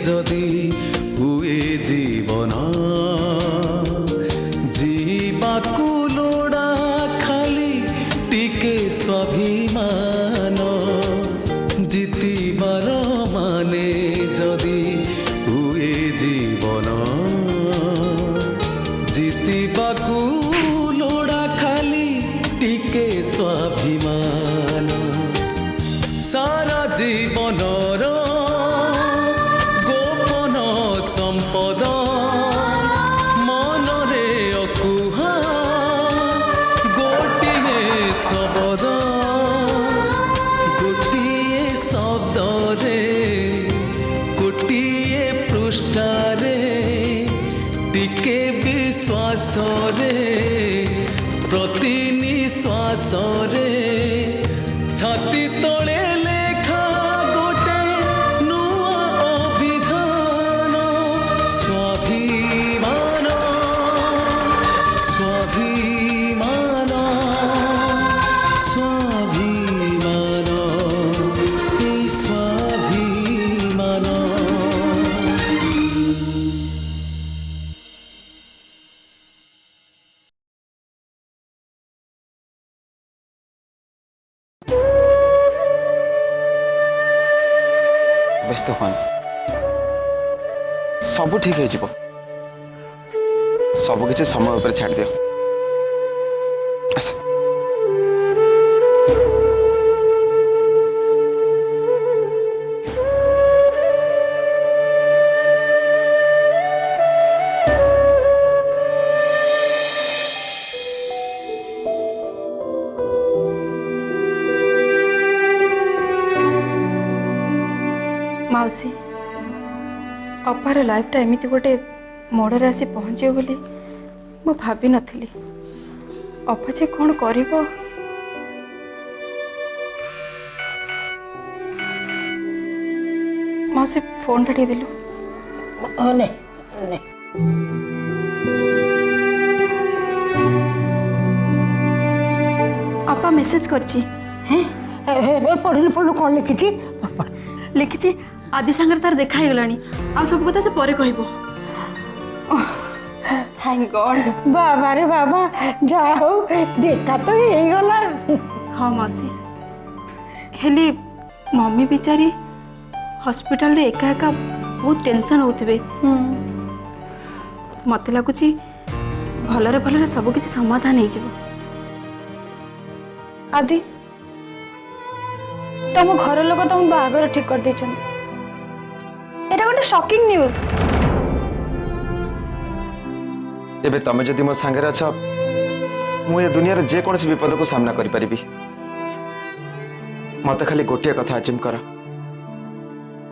जदि हुए जीवन जीवाकू लोड़ा खाली टिके स्वाभिमान जीतिबार माने जदि हुए जीवन जीतिबाकू लोड़ा खाली टिके स्वाभिमान सारा जीवनर गोपन संपद मनरे अकुहा गोटिए शब्द गोटिए शब्दरे गोटिए पृष्ठारे टिके विश्वास रे प्रति निश्वास रे छाती तले लेखा गोटे नुआ अभिधान स्वाभिमान स्वाभिमान स्वाभिमान ए स्वाभिमान। व्यस्त हुआ सब ठीक है सब किसी समय ऊपर छाड़ दियो आस माउसी अपार लाइफटा एमती गोटे मोड़े आसी पहुँचे बोली मु भाभी नथिली अपा जे कौन करिबो माउसी फोन टा टे दिलु ने अपा मेसेज करची हैं पढ़िलु पढ़लु कौन लिखी लिखी आदि सांगर तार देखा ही गलानी आ सब कथा से परे कहबो थैंक गॉड बाबा रे बाबा जाओ देखा तो यही गला। हाँ मौसी हेली मम्मी बिचारी हॉस्पिटल रे एका एका बहुत टेंशन होथिबे मते लागुची भलरे भलरे सब किसी समाधान हो जिवो। आदि तुम घर लोग तुम बाहागर ठीक कर देछन एटा गोटे शॉकिंग न्यूज। एबे तमे जदि मो संगे अछ मु ए दुनिया रे जे कोनसी विपद को सामना करि परिबी मते खाली गोटिया कथा अजिम कर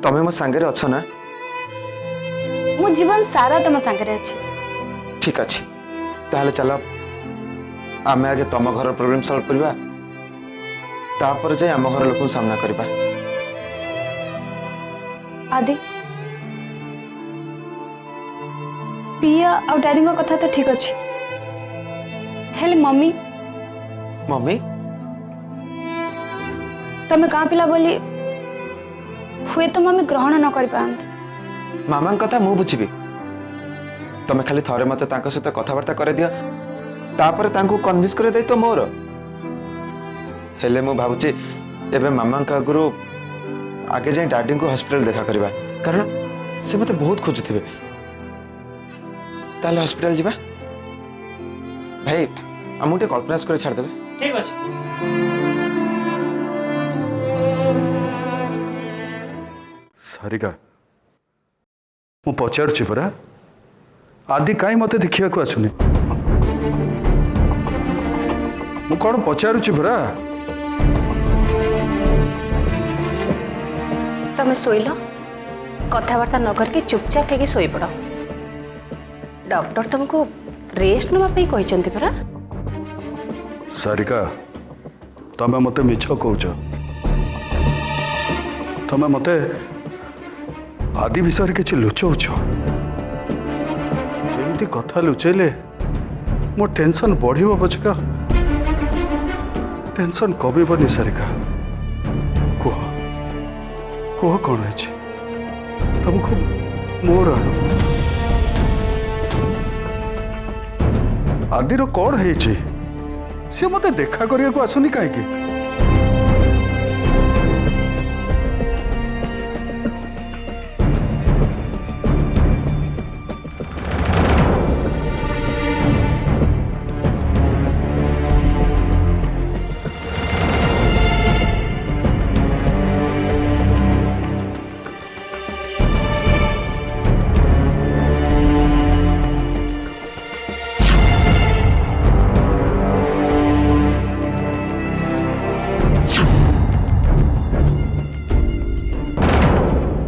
तमे मो संगे अछ ना मो जीवन सारा तुम संगे अछि। ठीक अछि ताहले चलो आमे आगे तम घर प्रॉब्लम सॉल्व करबा तापर जे आम घर लोक सामना करबा। आदि पिया और डैडी को कथा तो ठीक अछि हेले मम्मी मम्मी तमे का पिला बोली हुए तो मम्मी ग्रहण न कर पांत मामा कथा मु बुझिबी तमे खाली थरे मते तांको सहित कथावार्ता करे दिया तापर तांको कन्विंस करे दे तो मोर हेले मु भाबुची एबे मामा का गुरु आगे जाए डैडी को हॉस्पिटल देखा करबा कारण से मते बहुत खोजुथिबे ताले हॉस्पिटल जीवा भाई अमुटे कल्पना करे छाड़ देबे। ठीक अछि सारिका मु पचारुछि परा आदि काई मते देखिया को आछुनी मु कोन पचारुछि परा तमे सोइल कथावार्ता न करके चुपचाप है सोई पड़ डॉक्टर तुमको रेस्ट नापी कहते परा। सारिका तमे मते मिछ कहूछ तमे मते आदि विषय किसी लुचौछ एमती कथा लुचेले मो टेंशन बढ़िबो पछका टेंशन कमिबनी। सारिका कुह कुह कौन है तुमको मोर आड़ आदिर कौन है सी मत देखा करने को आसुनी कहीं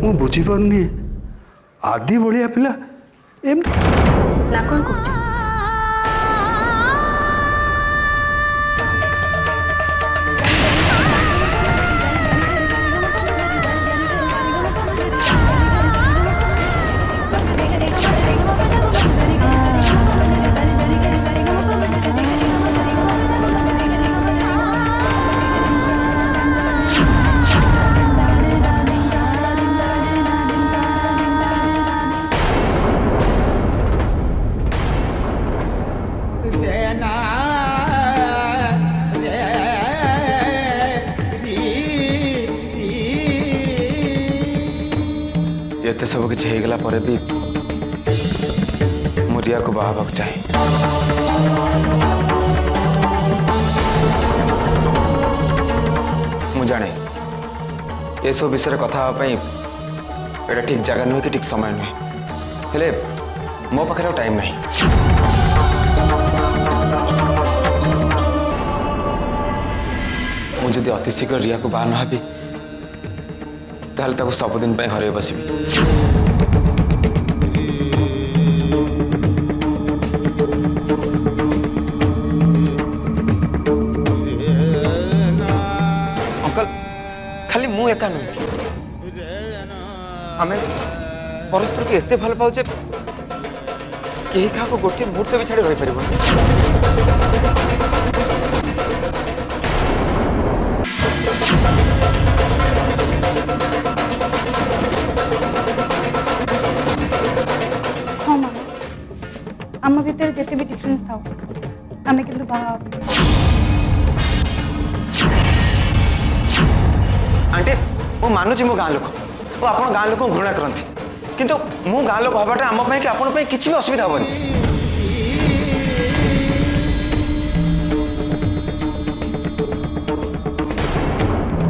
मु बुझीपारे आदि भाया पिला एमती ना कौन कह एते सब किसी होगला पर भी मु रिया को बाहा चाहे मु जाने ये सब विषय कथा एटा ठीक जगह नुहे कि ठीक समय नुहे हेले मो पाखे टाइम नहीं मुझे अति शीघ्र रिया को बाहा नहबी ताहले सबुदिन हर बसबी अंकल खाली मु एका नुहे आमे परस्पर के एते भल पाऊे कहीं क्या गोटे मुहूर्त भी छाड़ी रही पार हाँ मामा आम भीतर जिते भी डिफरेंस था आम कि आंटी मु मानुची मो गाँ लोक वो आप गाँ लोक घृणा करती किंतु मु गाँ लोक हवाटा आम कि आपण किसी भी असुविधा हेनी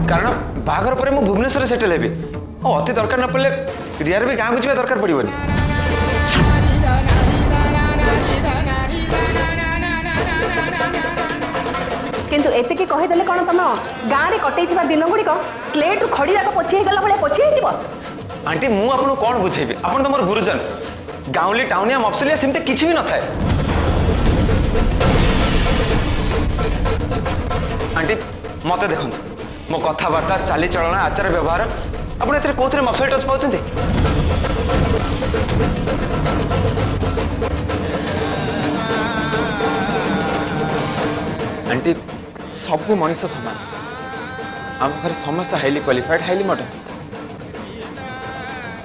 कारण बाहागर पर मु भुवनेश्वर सेटल हेबी और अति दरकार न पड़े रियार भी गाँ को जावा दरकार पड़ोनी किंतु एतिकी कहीदेले कौन तुम गाँव में कटई दिन गुड़िक स्लेट खड़ी जाक पोछी गला भाई पोछी हो आंटी मु आपको कौन बुझेबी आपन तो मोर गुरुजन गाँवली टाउनिया मफसलिया सेमती किसी भी न थाए आंटी मत देखो मो कथबार्ता चाली चलन आचार व्यवहार आपड़ कौन मफसल टच पाँच आंटी सबू मनीष सामान आम घर समस्त हाईली क्वालिफाइड हाईली मॉडर्न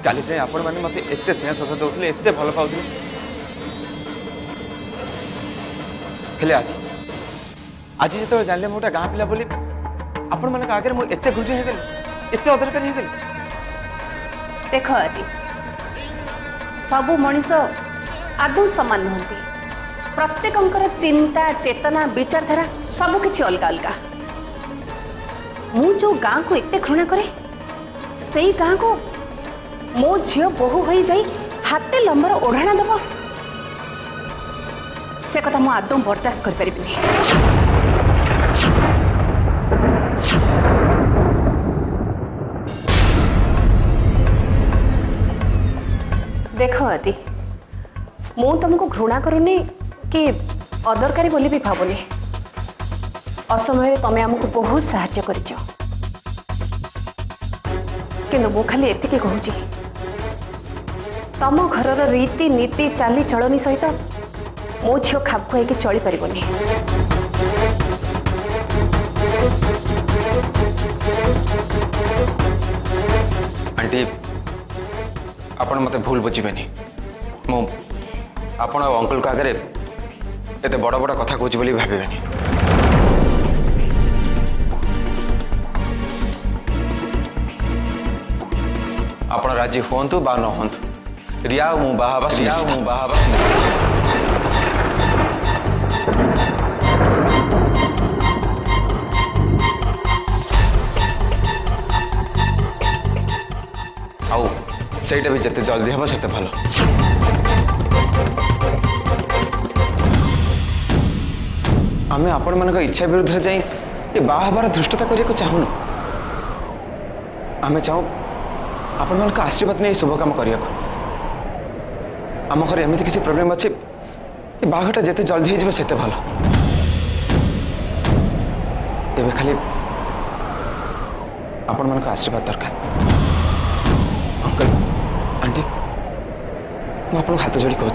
काली जाए आपण मैंने मत एत स्नेह श्रद्धा दौले एत भल पाते आज आज जो जानले मोटा गाँ पिला बोली आपण मान आगे मुझे घृणी हो गली एत अदरकारी हो गली देख आदि सबू मनीष आदौ सामान नुहति प्रत्येकंकर चिंता चेतना विचारधारा सब किसी अलग अलग मु जो गाँ को एत घृणा करे से गाँ को मो झील बोहू हो जाई हाथे लंबर ओढ़ाणा दब से कथा मु आदौ बर्दाश्त कर परिबिनी। देख आदि मु तुमको घृणा करूनी कि अदरकारी बोली भी भावुनी असमय तमें आमको बहुत साहाय्य करिच किंतु मु खाली एतिके कहूची तम घरर रीति नीति चाली चलनी सहित मो झील खाप खुआई चली पारिबनी। आंटी आपण मते भूल बुझिबेनी मु आपण अंकल को आगे एते बड़ बड़ कथा कहूँ बोली भावेनि आपण राजी हुंतु बा न हुंतु रिया मु बाहाबा आउ सेटा भी जिते जल्दी हम सेते भल आम आपण मान इच्छा विरुद्ध जाई ये बाहाबार धृष्टता करने चाहूनु आम चाहू आपण मान आशीर्वाद नहीं शुभ काम करने आम घर एमती किसी प्रोब्लेम अच्छे बाहाटा जिते जल्दी हो सेते भल एबे खाली आपण मान आशीर्वाद दरकार अंकल आंटी मैं आपको हाथ जोड़ी कहूँ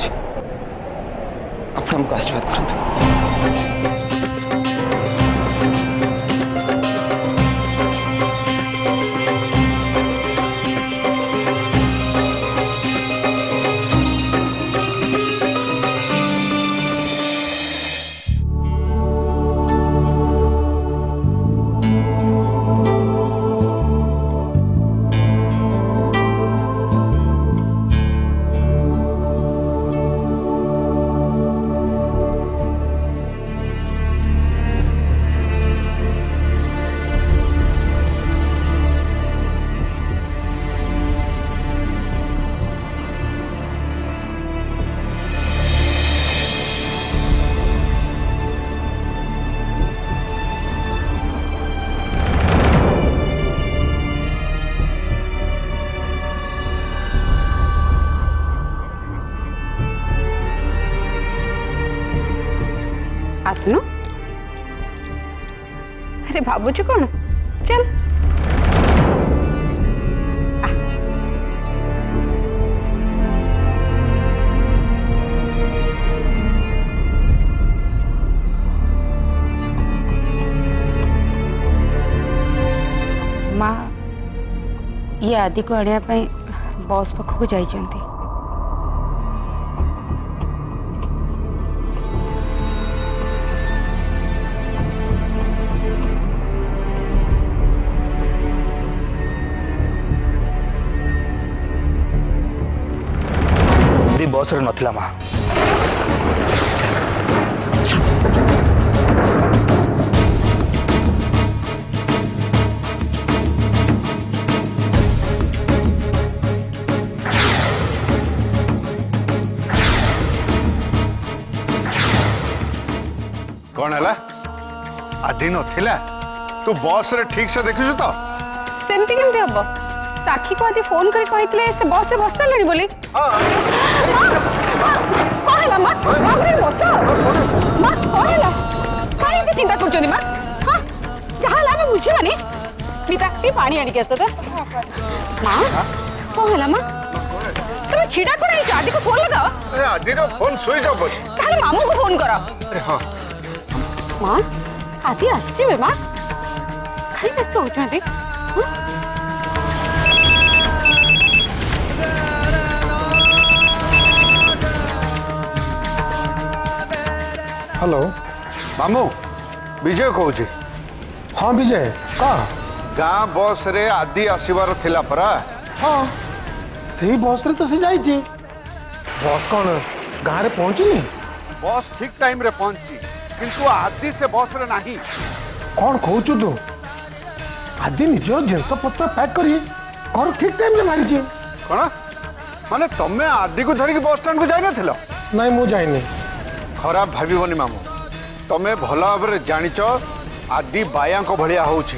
आप हमको आशीर्वाद करते आसनु अरे भाବୁଛୁ कौन चल माँ ये आदि को आने बस पाखक जाइछन्ति बस रे नथिला माँ कौन है आदि नथिला तू बस रे ठीक से देखु तो सेमती केमती हम साक्षी को आदि फोन कर कहितले से बस रे बस लड़ी बोली कहला मां बाबरे बस मां कहला काहे के चिंता करछनी मां हां जहां लावे बुझिबानी मिता ती पानी आनी के आसत मां कहला मां तुम छिडा कोन आई आदि को फोन लगाओ अरे आदि रो फोन स्विच ऑफ अछि ताले मामू को फोन करो अरे हां मां आदि आछिबे मां खाली व्यस्त होछंती हेलो मामू विजय कहूँ हाँ विजय कह गाँ बस रे आदि आसबार थिला परा हाँ सही बस रे तो से जाइए बस कौन गाँव रे पहुँचनी बस ठीक टाइम रे पहुंची किंतु आदि से बस रे नहीं कौन कहूँ तू आदि निजर जिनस पत्र पैक करी घर ठीक टाइम रे बाहरी कौन माने तमे आदि को धरिक बस स्टैंड को जाई नथिलो नहीं मु जाइनी खराब भाविबनी मामू तमे भल भाव जानिच आदि बाया भलिया होउछि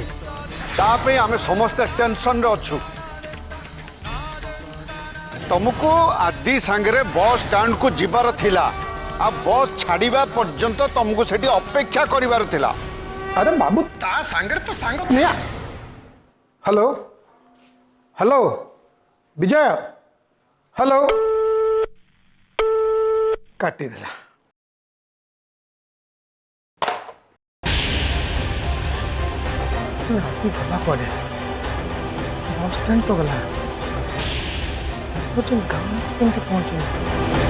तापे आमे समस्त टेंशन रे अछु तुमको आदि सांगरे बस स्टैंड को जिबार थिला आ बस छाड़ीबा पर्यंत तुमको सेठी अपेक्षा करिवार थिला अरे बाबू ता सांगरे तो सांग निया हेलो हेलो विजय हेलो काटी देला राती गला पड़े बस स्टैंड तो गला ପଚାରିନି ଗାଁ କେମିତି ପହଞ୍ଚିନି